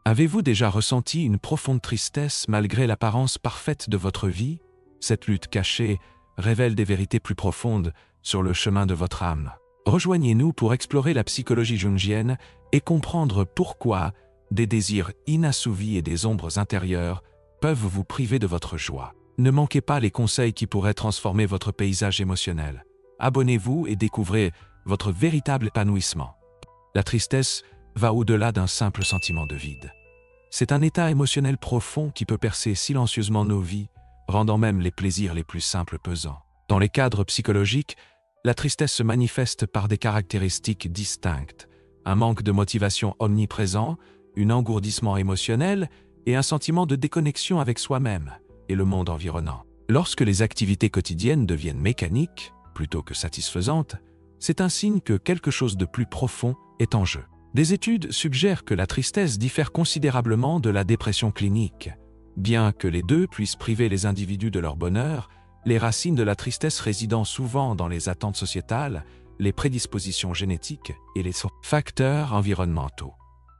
Avez-vous déjà ressenti une profonde tristesse malgré l'apparence parfaite de votre vie? Cette lutte cachée révèle des vérités plus profondes sur le chemin de votre âme. Rejoignez-nous pour explorer la psychologie jungienne et comprendre pourquoi des désirs inassouvis et des ombres intérieures peuvent vous priver de votre joie. Ne manquez pas les conseils qui pourraient transformer votre paysage émotionnel. Abonnez-vous et découvrez votre véritable épanouissement. La tristesse va au-delà d'un simple sentiment de vide. C'est un état émotionnel profond qui peut percer silencieusement nos vies, rendant même les plaisirs les plus simples pesants. Dans les cadres psychologiques, la tristesse se manifeste par des caractéristiques distinctes, un manque de motivation omniprésent, un engourdissement émotionnel et un sentiment de déconnexion avec soi-même et le monde environnant. Lorsque les activités quotidiennes deviennent mécaniques, plutôt que satisfaisantes, c'est un signe que quelque chose de plus profond est en jeu. Des études suggèrent que la tristesse diffère considérablement de la dépression clinique. Bien que les deux puissent priver les individus de leur bonheur, les racines de la tristesse résidant souvent dans les attentes sociétales, les prédispositions génétiques et les facteurs environnementaux.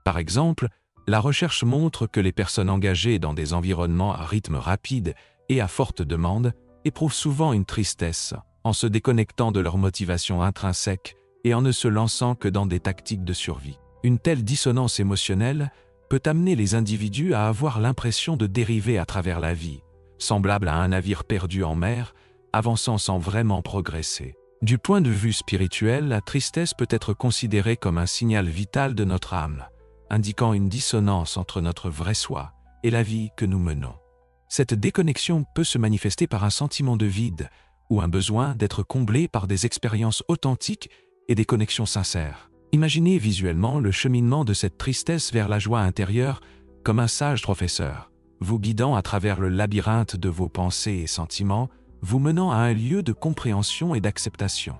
Par exemple, la recherche montre que les personnes engagées dans des environnements à rythme rapide et à forte demande éprouvent souvent une tristesse en se déconnectant de leur motivation intrinsèque et en ne se lançant que dans des tactiques de survie. Une telle dissonance émotionnelle peut amener les individus à avoir l'impression de dériver à travers la vie, semblable à un navire perdu en mer, avançant sans vraiment progresser. Du point de vue spirituel, la tristesse peut être considérée comme un signal vital de notre âme, indiquant une dissonance entre notre vrai soi et la vie que nous menons. Cette déconnexion peut se manifester par un sentiment de vide ou un besoin d'être comblé par des expériences authentiques et des connexions sincères. Imaginez visuellement le cheminement de cette tristesse vers la joie intérieure comme un sage professeur, vous guidant à travers le labyrinthe de vos pensées et sentiments, vous menant à un lieu de compréhension et d'acceptation.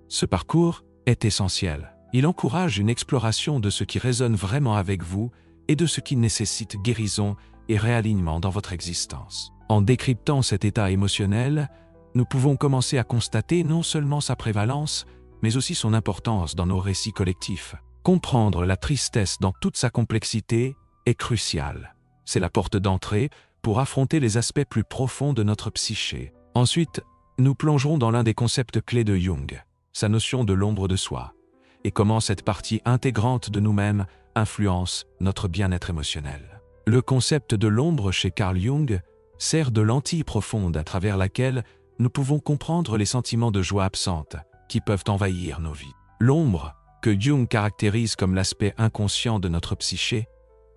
Ce parcours est essentiel. Il encourage une exploration de ce qui résonne vraiment avec vous et de ce qui nécessite guérison et réalignement dans votre existence. En décryptant cet état émotionnel, nous pouvons commencer à constater non seulement sa prévalence, mais aussi son importance dans nos récits collectifs. Comprendre la tristesse dans toute sa complexité est crucial. C'est la porte d'entrée pour affronter les aspects plus profonds de notre psyché. Ensuite, nous plongerons dans l'un des concepts clés de Jung, sa notion de l'ombre de soi, et comment cette partie intégrante de nous-mêmes influence notre bien-être émotionnel. Le concept de l'ombre chez Carl Jung sert de lentille profonde à travers laquelle nous pouvons comprendre les sentiments de joie absentes qui peuvent envahir nos vies. L'ombre, que Jung caractérise comme l'aspect inconscient de notre psyché,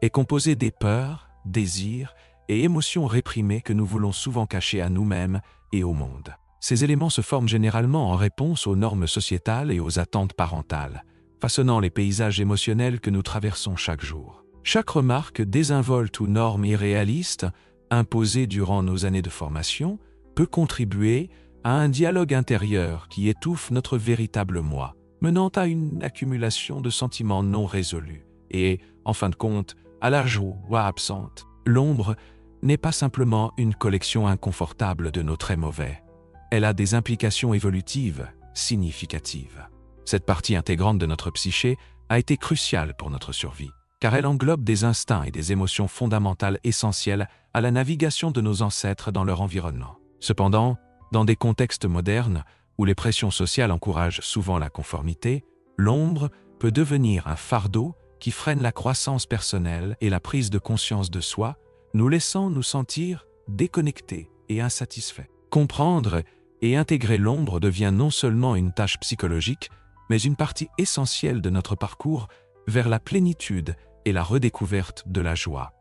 est composée des peurs, désirs et émotions réprimées que nous voulons souvent cacher à nous-mêmes et au monde. Ces éléments se forment généralement en réponse aux normes sociétales et aux attentes parentales, façonnant les paysages émotionnels que nous traversons chaque jour. Chaque remarque désinvolte ou norme irréaliste, imposée durant nos années de formation, peut contribuer à un dialogue intérieur qui étouffe notre véritable moi, menant à une accumulation de sentiments non résolus et, en fin de compte, à la joie absente. L'ombre n'est pas simplement une collection inconfortable de nos traits mauvais. Elle a des implications évolutives significatives. Cette partie intégrante de notre psyché a été cruciale pour notre survie, car elle englobe des instincts et des émotions fondamentales essentielles à la navigation de nos ancêtres dans leur environnement. Cependant, dans des contextes modernes où les pressions sociales encouragent souvent la conformité, l'ombre peut devenir un fardeau qui freine la croissance personnelle et la prise de conscience de soi, nous laissant nous sentir déconnectés et insatisfaits. Comprendre et intégrer l'ombre devient non seulement une tâche psychologique, mais une partie essentielle de notre parcours vers la plénitude et la redécouverte de la joie.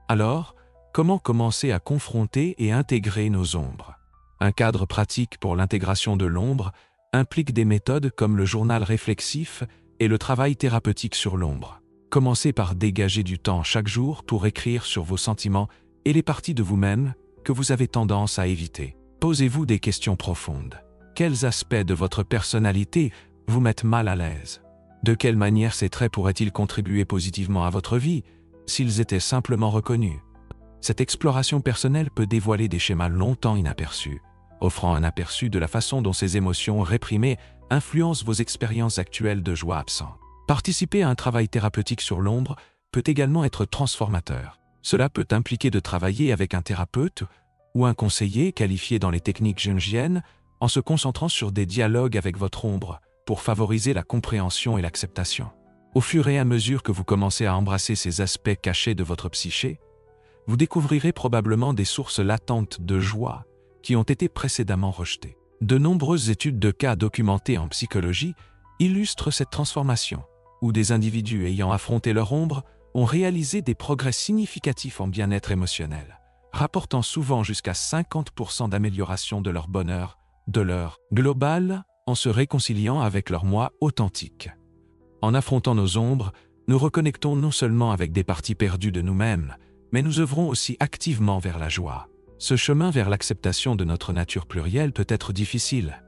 Alors, comment commencer à confronter et intégrer nos ombres? Un cadre pratique pour l'intégration de l'ombre implique des méthodes comme le journal réflexif et le travail thérapeutique sur l'ombre. Commencez par dégager du temps chaque jour pour écrire sur vos sentiments et les parties de vous-même que vous avez tendance à éviter. Posez-vous des questions profondes. Quels aspects de votre personnalité vous mettent mal à l'aise? De quelle manière ces traits pourraient-ils contribuer positivement à votre vie s'ils étaient simplement reconnus? Cette exploration personnelle peut dévoiler des schémas longtemps inaperçus, offrant un aperçu de la façon dont ces émotions réprimées influencent vos expériences actuelles de joie absente. Participer à un travail thérapeutique sur l'ombre peut également être transformateur. Cela peut impliquer de travailler avec un thérapeute ou un conseiller qualifié dans les techniques jungiennes en se concentrant sur des dialogues avec votre ombre pour favoriser la compréhension et l'acceptation. Au fur et à mesure que vous commencez à embrasser ces aspects cachés de votre psyché, vous découvrirez probablement des sources latentes de joie qui ont été précédemment rejetées. De nombreuses études de cas documentées en psychologie illustrent cette transformation, où des individus ayant affronté leur ombre ont réalisé des progrès significatifs en bien-être émotionnel, rapportant souvent jusqu'à 50% d'amélioration de leur bonheur, de leur global, en se réconciliant avec leur moi authentique. En affrontant nos ombres, nous reconnectons non seulement avec des parties perdues de nous-mêmes, mais nous œuvrons aussi activement vers la joie. Ce chemin vers l'acceptation de notre nature plurielle peut être difficile,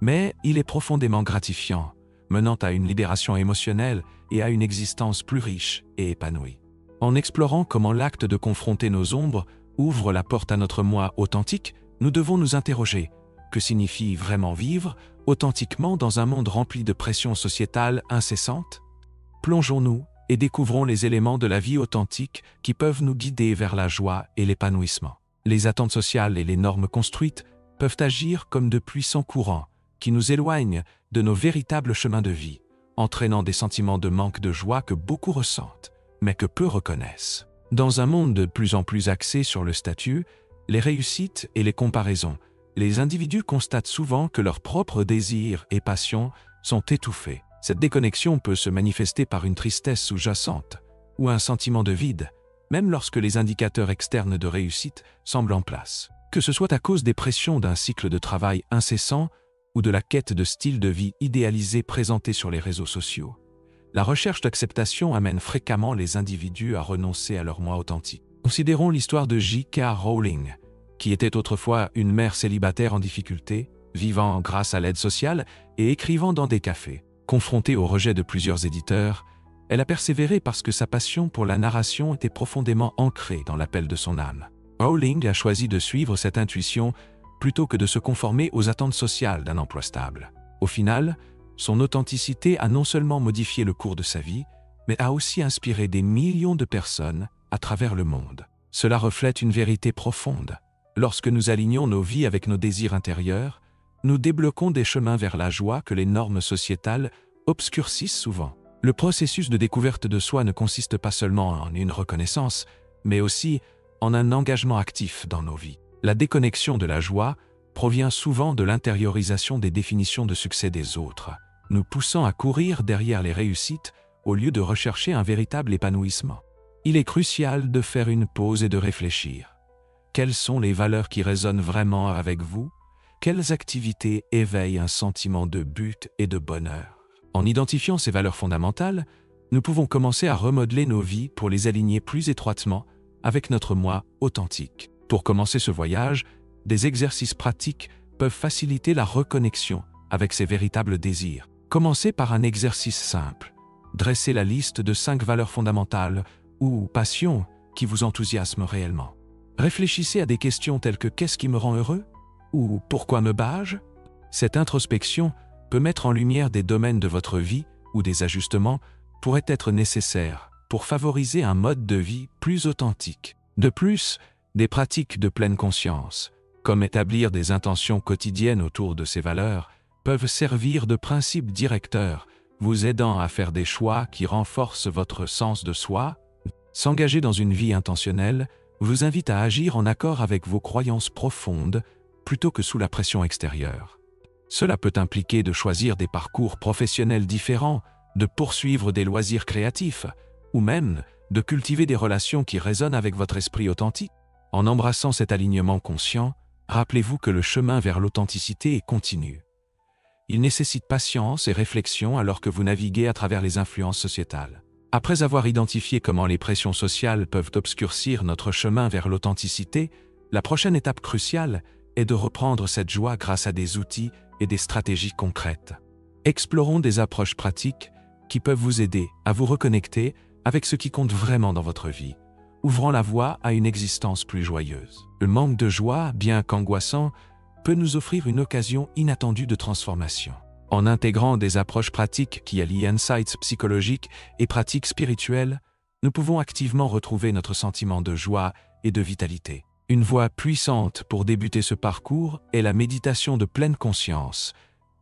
mais il est profondément gratifiant, menant à une libération émotionnelle et à une existence plus riche et épanouie. En explorant comment l'acte de confronter nos ombres ouvre la porte à notre moi authentique, nous devons nous interroger: que signifie vraiment vivre authentiquement dans un monde rempli de pressions sociétales incessantes? Plongeons-nous et découvrons les éléments de la vie authentique qui peuvent nous guider vers la joie et l'épanouissement. Les attentes sociales et les normes construites peuvent agir comme de puissants courants qui nous éloignent de nos véritables chemins de vie, entraînant des sentiments de manque de joie que beaucoup ressentent, mais que peu reconnaissent. Dans un monde de plus en plus axé sur le statut, les réussites et les comparaisons, les individus constatent souvent que leurs propres désirs et passions sont étouffés. Cette déconnexion peut se manifester par une tristesse sous-jacente ou un sentiment de vide, même lorsque les indicateurs externes de réussite semblent en place. Que ce soit à cause des pressions d'un cycle de travail incessant ou de la quête de style de vie idéalisé présenté sur les réseaux sociaux, la recherche d'acceptation amène fréquemment les individus à renoncer à leur moi authentique. Considérons l'histoire de J.K. Rowling, qui était autrefois une mère célibataire en difficulté, vivant grâce à l'aide sociale et écrivant dans des cafés. Confrontée au rejet de plusieurs éditeurs, elle a persévéré parce que sa passion pour la narration était profondément ancrée dans l'appel de son âme. Rowling a choisi de suivre cette intuition plutôt que de se conformer aux attentes sociales d'un emploi stable. Au final, son authenticité a non seulement modifié le cours de sa vie, mais a aussi inspiré des millions de personnes à travers le monde. Cela reflète une vérité profonde. Lorsque nous alignons nos vies avec nos désirs intérieurs, nous débloquons des chemins vers la joie que les normes sociétales obscurcissent souvent. Le processus de découverte de soi ne consiste pas seulement en une reconnaissance, mais aussi en un engagement actif dans nos vies. La déconnexion de la joie provient souvent de l'intériorisation des définitions de succès des autres, nous poussant à courir derrière les réussites au lieu de rechercher un véritable épanouissement. Il est crucial de faire une pause et de réfléchir. Quelles sont les valeurs qui résonnent vraiment avec vous? Quelles activités éveillent un sentiment de but et de bonheur? En identifiant ces valeurs fondamentales, nous pouvons commencer à remodeler nos vies pour les aligner plus étroitement avec notre moi authentique. Pour commencer ce voyage, des exercices pratiques peuvent faciliter la reconnexion avec ses véritables désirs. Commencez par un exercice simple. Dressez la liste de 5 valeurs fondamentales ou passions qui vous enthousiasment réellement. Réfléchissez à des questions telles que « Qu'est-ce qui me rend heureux ?» ou « Pourquoi me bats-je ?» Cette introspection peut mettre en lumière des domaines de votre vie où des ajustements pourraient être nécessaires pour favoriser un mode de vie plus authentique. De plus, des pratiques de pleine conscience, comme établir des intentions quotidiennes autour de ces valeurs, peuvent servir de principes directeurs, vous aidant à faire des choix qui renforcent votre sens de soi. S'engager dans une vie intentionnelle vous invite à agir en accord avec vos croyances profondes plutôt que sous la pression extérieure. Cela peut impliquer de choisir des parcours professionnels différents, de poursuivre des loisirs créatifs, ou même de cultiver des relations qui résonnent avec votre esprit authentique. En embrassant cet alignement conscient, rappelez-vous que le chemin vers l'authenticité est continu. Il nécessite patience et réflexion alors que vous naviguez à travers les influences sociétales. Après avoir identifié comment les pressions sociales peuvent obscurcir notre chemin vers l'authenticité, la prochaine étape cruciale est de reprendre cette joie grâce à des outils et des stratégies concrètes. Explorons des approches pratiques qui peuvent vous aider à vous reconnecter avec ce qui compte vraiment dans votre vie, ouvrant la voie à une existence plus joyeuse. Le manque de joie, bien qu'angoissant, peut nous offrir une occasion inattendue de transformation. En intégrant des approches pratiques qui allient insights psychologiques et pratiques spirituelles, nous pouvons activement retrouver notre sentiment de joie et de vitalité. Une voie puissante pour débuter ce parcours est la méditation de pleine conscience,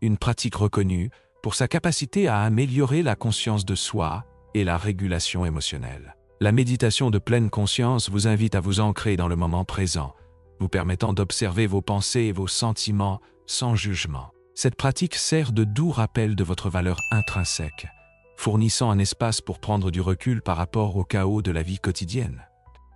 une pratique reconnue pour sa capacité à améliorer la conscience de soi et la régulation émotionnelle. La méditation de pleine conscience vous invite à vous ancrer dans le moment présent, vous permettant d'observer vos pensées et vos sentiments sans jugement. Cette pratique sert de doux rappel de votre valeur intrinsèque, fournissant un espace pour prendre du recul par rapport au chaos de la vie quotidienne.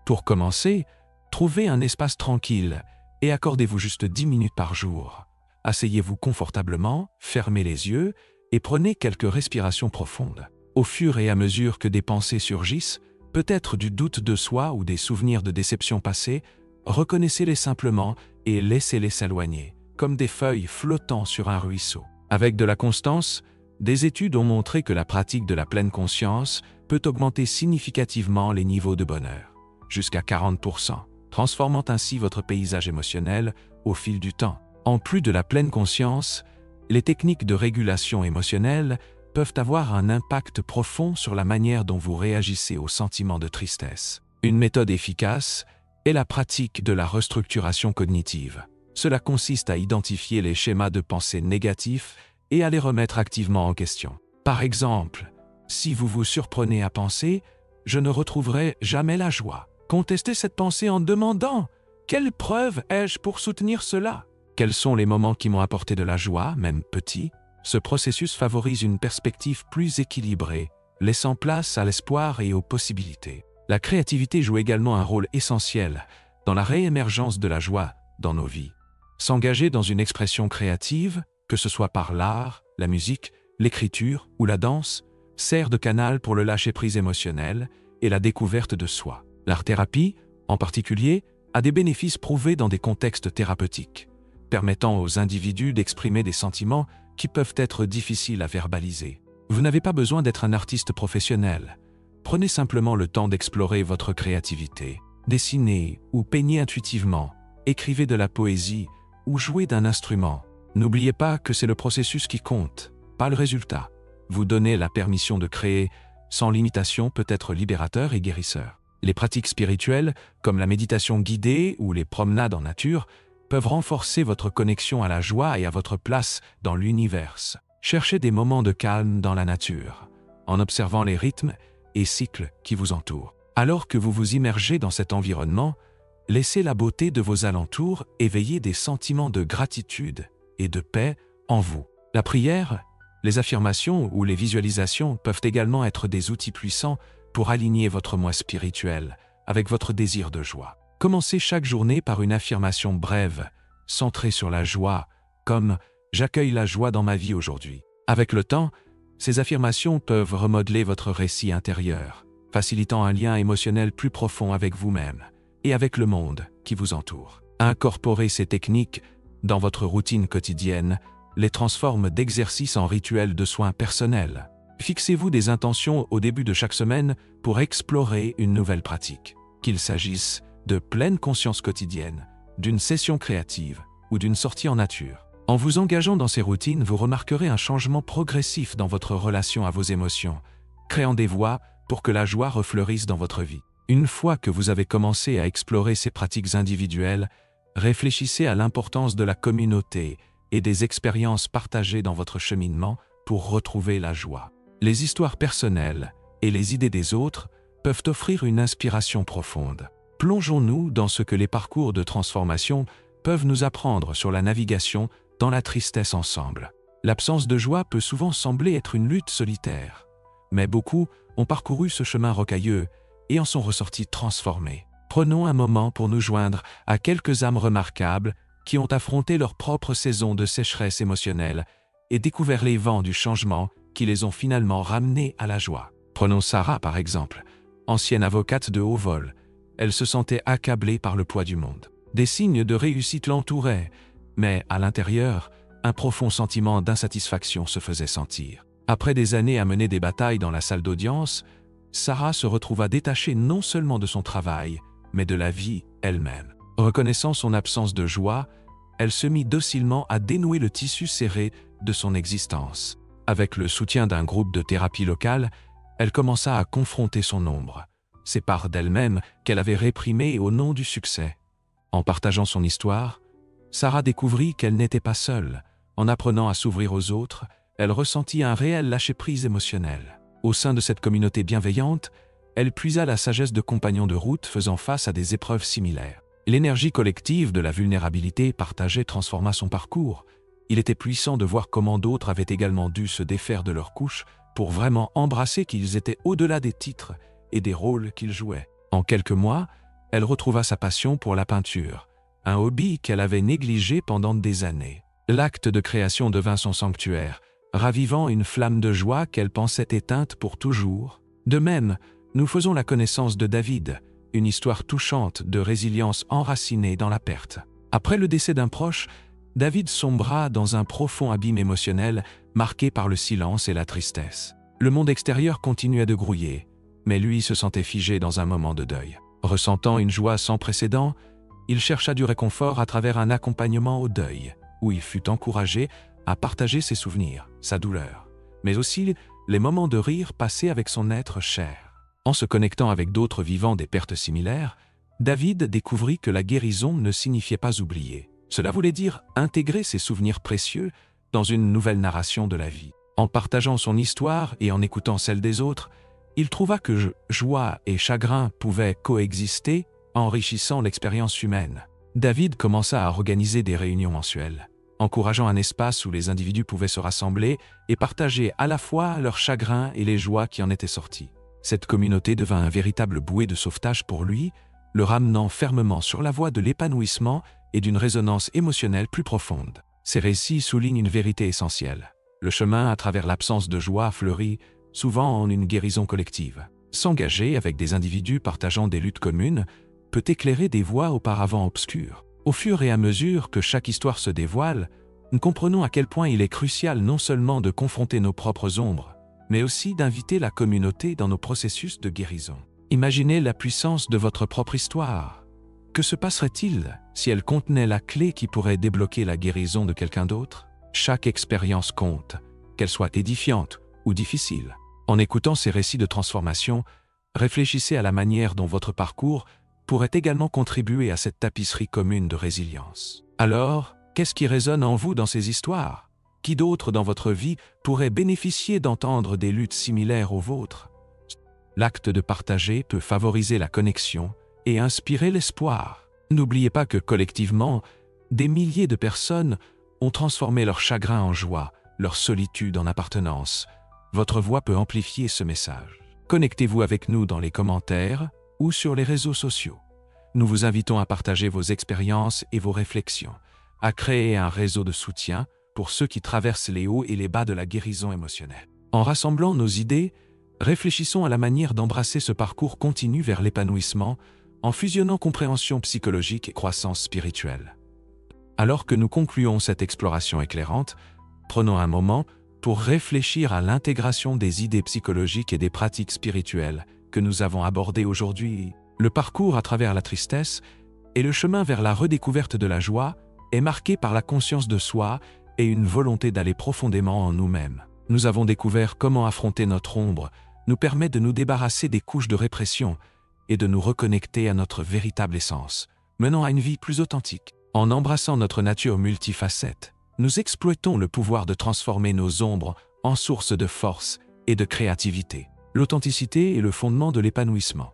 Pour commencer, trouvez un espace tranquille et accordez-vous juste 10 minutes par jour. Asseyez-vous confortablement, fermez les yeux et prenez quelques respirations profondes. Au fur et à mesure que des pensées surgissent, peut-être du doute de soi ou des souvenirs de déception passée, reconnaissez-les simplement et laissez-les s'éloigner, comme des feuilles flottant sur un ruisseau. Avec de la constance, des études ont montré que la pratique de la pleine conscience peut augmenter significativement les niveaux de bonheur, jusqu'à 40%, transformant ainsi votre paysage émotionnel au fil du temps. En plus de la pleine conscience, les techniques de régulation émotionnelle peuvent avoir un impact profond sur la manière dont vous réagissez aux sentiments de tristesse. Une méthode efficace est la pratique de la restructuration cognitive. Cela consiste à identifier les schémas de pensée négatifs et à les remettre activement en question. Par exemple, si vous vous surprenez à penser « je ne retrouverai jamais la joie », contestez cette pensée en demandant « quelle preuve ai-je pour soutenir cela ?» Quels sont les moments qui m'ont apporté de la joie, même petits? Ce processus favorise une perspective plus équilibrée, laissant place à l'espoir et aux possibilités. La créativité joue également un rôle essentiel dans la réémergence de la joie dans nos vies. S'engager dans une expression créative, que ce soit par l'art, la musique, l'écriture ou la danse, sert de canal pour le lâcher-prise émotionnel et la découverte de soi. L'art-thérapie, en particulier, a des bénéfices prouvés dans des contextes thérapeutiques, permettant aux individus d'exprimer des sentiments qui peuvent être difficiles à verbaliser. Vous n'avez pas besoin d'être un artiste professionnel. Prenez simplement le temps d'explorer votre créativité. Dessinez ou peignez intuitivement, écrivez de la poésie ou jouez d'un instrument. N'oubliez pas que c'est le processus qui compte, pas le résultat. Vous donner la permission de créer sans limitation peut être libérateur et guérisseur. Les pratiques spirituelles, comme la méditation guidée ou les promenades en nature, peuvent renforcer votre connexion à la joie et à votre place dans l'univers. Cherchez des moments de calme dans la nature, en observant les rythmes et cycles qui vous entourent. Alors que vous vous immergez dans cet environnement, laissez la beauté de vos alentours éveiller des sentiments de gratitude et de paix en vous. La prière, les affirmations ou les visualisations peuvent également être des outils puissants pour aligner votre moi spirituel avec votre désir de joie. Commencez chaque journée par une affirmation brève, centrée sur la joie, comme « J'accueille la joie dans ma vie aujourd'hui ». Avec le temps, ces affirmations peuvent remodeler votre récit intérieur, facilitant un lien émotionnel plus profond avec vous-même et avec le monde qui vous entoure. Incorporer ces techniques dans votre routine quotidienne les transforme d'exercices en rituels de soins personnels. Fixez-vous des intentions au début de chaque semaine pour explorer une nouvelle pratique, qu'il s'agisse de pleine conscience quotidienne, d'une session créative ou d'une sortie en nature. En vous engageant dans ces routines, vous remarquerez un changement progressif dans votre relation à vos émotions, créant des voies pour que la joie refleurisse dans votre vie. Une fois que vous avez commencé à explorer ces pratiques individuelles, réfléchissez à l'importance de la communauté et des expériences partagées dans votre cheminement pour retrouver la joie. Les histoires personnelles et les idées des autres peuvent offrir une inspiration profonde. Plongeons-nous dans ce que les parcours de transformation peuvent nous apprendre sur la navigation dans la tristesse ensemble. L'absence de joie peut souvent sembler être une lutte solitaire, mais beaucoup ont parcouru ce chemin rocailleux et en sont ressortis transformés. Prenons un moment pour nous joindre à quelques âmes remarquables qui ont affronté leur propre saison de sécheresse émotionnelle et découvert les vents du changement qui les ont finalement ramenés à la joie. Prenons Sarah par exemple, ancienne avocate de haut vol. Elle se sentait accablée par le poids du monde. Des signes de réussite l'entouraient, mais à l'intérieur, un profond sentiment d'insatisfaction se faisait sentir. Après des années à mener des batailles dans la salle d'audience, Sarah se retrouva détachée non seulement de son travail, mais de la vie elle-même. Reconnaissant son absence de joie, elle se mit docilement à dénouer le tissu serré de son existence. Avec le soutien d'un groupe de thérapie locale, elle commença à confronter son ombre, ces parts d'elle-même qu'elle avait réprimées au nom du succès. En partageant son histoire, Sarah découvrit qu'elle n'était pas seule. En apprenant à s'ouvrir aux autres, elle ressentit un réel lâcher-prise émotionnel. Au sein de cette communauté bienveillante, elle puisa la sagesse de compagnons de route faisant face à des épreuves similaires. L'énergie collective de la vulnérabilité partagée transforma son parcours. Il était puissant de voir comment d'autres avaient également dû se défaire de leurs couches pour vraiment embrasser qu'ils étaient au-delà des titres et des rôles qu'ils jouaient. En quelques mois, elle retrouva sa passion pour la peinture, un hobby qu'elle avait négligé pendant des années. L'acte de création devint son sanctuaire, ravivant une flamme de joie qu'elle pensait éteinte pour toujours. De même, nous faisons la connaissance de David, une histoire touchante de résilience enracinée dans la perte. Après le décès d'un proche, David sombra dans un profond abîme émotionnel marqué par le silence et la tristesse. Le monde extérieur continuait de grouiller, mais lui se sentait figé dans un moment de deuil. Ressentant une joie sans précédent, il chercha du réconfort à travers un accompagnement au deuil, où il fut encouragé à partager ses souvenirs, sa douleur, mais aussi les moments de rire passés avec son être cher. En se connectant avec d'autres vivant des pertes similaires, David découvrit que la guérison ne signifiait pas oublier. Cela voulait dire intégrer ses souvenirs précieux dans une nouvelle narration de la vie. En partageant son histoire et en écoutant celle des autres, il trouva que joie et chagrin pouvaient coexister, enrichissant l'expérience humaine. David commença à organiser des réunions mensuelles, encourageant un espace où les individus pouvaient se rassembler et partager à la fois leurs chagrins et les joies qui en étaient sorties. Cette communauté devint un véritable bouée de sauvetage pour lui, le ramenant fermement sur la voie de l'épanouissement et d'une résonance émotionnelle plus profonde. Ces récits soulignent une vérité essentielle. Le chemin à travers l'absence de joie fleurit souvent en une guérison collective. S'engager avec des individus partageant des luttes communes peut éclairer des voies auparavant obscures. Au fur et à mesure que chaque histoire se dévoile, nous comprenons à quel point il est crucial non seulement de confronter nos propres ombres, mais aussi d'inviter la communauté dans nos processus de guérison. Imaginez la puissance de votre propre histoire. Que se passerait-il si elle contenait la clé qui pourrait débloquer la guérison de quelqu'un d'autre? Chaque expérience compte, qu'elle soit édifiante ou difficile. En écoutant ces récits de transformation, réfléchissez à la manière dont votre parcours pourrait également contribuer à cette tapisserie commune de résilience. Alors, qu'est-ce qui résonne en vous dans ces histoires? Qui d'autre dans votre vie pourrait bénéficier d'entendre des luttes similaires aux vôtres? L'acte de partager peut favoriser la connexion et inspirer l'espoir. N'oubliez pas que collectivement, des milliers de personnes ont transformé leur chagrin en joie, leur solitude en appartenance. Votre voix peut amplifier ce message. Connectez-vous avec nous dans les commentaires ou sur les réseaux sociaux. Nous vous invitons à partager vos expériences et vos réflexions, à créer un réseau de soutien pour ceux qui traversent les hauts et les bas de la guérison émotionnelle. En rassemblant nos idées, réfléchissons à la manière d'embrasser ce parcours continu vers l'épanouissement en fusionnant compréhension psychologique et croissance spirituelle. Alors que nous concluons cette exploration éclairante, prenons un moment pour réfléchir à l'intégration des idées psychologiques et des pratiques spirituelles que nous avons abordées aujourd'hui. Le parcours à travers la tristesse et le chemin vers la redécouverte de la joie est marqué par la conscience de soi et une volonté d'aller profondément en nous-mêmes. Nous avons découvert comment affronter notre ombre nous permet de nous débarrasser des couches de répression et de nous reconnecter à notre véritable essence, menant à une vie plus authentique. En embrassant notre nature multifacette, nous exploitons le pouvoir de transformer nos ombres en source de force et de créativité. L'authenticité est le fondement de l'épanouissement,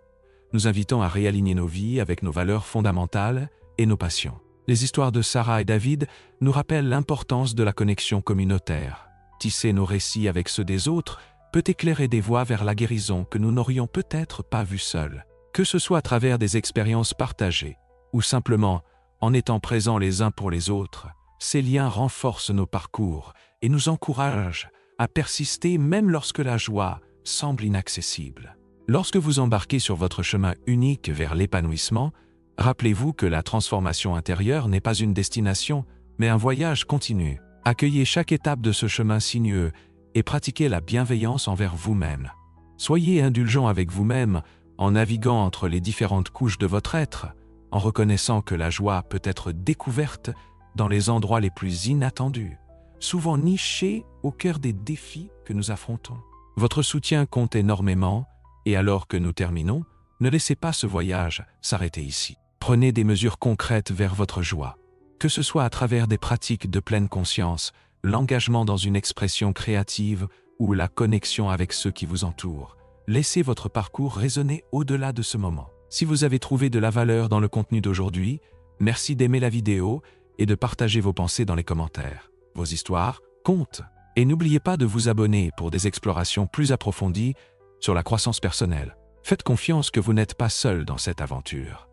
nous invitant à réaligner nos vies avec nos valeurs fondamentales et nos passions. Les histoires de Sarah et David nous rappellent l'importance de la connexion communautaire. Tisser nos récits avec ceux des autres peut éclairer des voies vers la guérison que nous n'aurions peut-être pas vues seuls. Que ce soit à travers des expériences partagées ou simplement en étant présents les uns pour les autres, ces liens renforcent nos parcours et nous encouragent à persister même lorsque la joie semble inaccessible. Lorsque vous embarquez sur votre chemin unique vers l'épanouissement, rappelez-vous que la transformation intérieure n'est pas une destination, mais un voyage continu. Accueillez chaque étape de ce chemin sinueux et pratiquez la bienveillance envers vous-même. Soyez indulgent avec vous-même en naviguant entre les différentes couches de votre être, en reconnaissant que la joie peut être découverte dans les endroits les plus inattendus, souvent nichés au cœur des défis que nous affrontons. Votre soutien compte énormément, et alors que nous terminons, Ne laissez pas ce voyage s'arrêter ici. Prenez des mesures concrètes vers votre joie. Que ce soit à travers des pratiques de pleine conscience, l'engagement dans une expression créative ou la connexion avec ceux qui vous entourent. Laissez votre parcours résonner au-delà de ce moment. Si vous avez trouvé de la valeur dans le contenu d'aujourd'hui, merci d'aimer la vidéo et de partager vos pensées dans les commentaires. Vos histoires comptent. Et n'oubliez pas de vous abonner pour des explorations plus approfondies sur la croissance personnelle. Faites confiance que vous n'êtes pas seul dans cette aventure.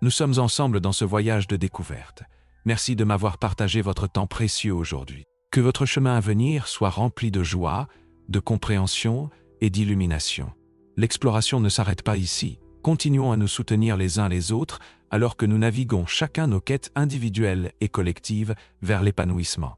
Nous sommes ensemble dans ce voyage de découverte. Merci de m'avoir partagé votre temps précieux aujourd'hui. Que votre chemin à venir soit rempli de joie, de compréhension et d'illumination. L'exploration ne s'arrête pas ici. Continuons à nous soutenir les uns les autres alors que nous naviguons chacun nos quêtes individuelles et collectives vers l'épanouissement.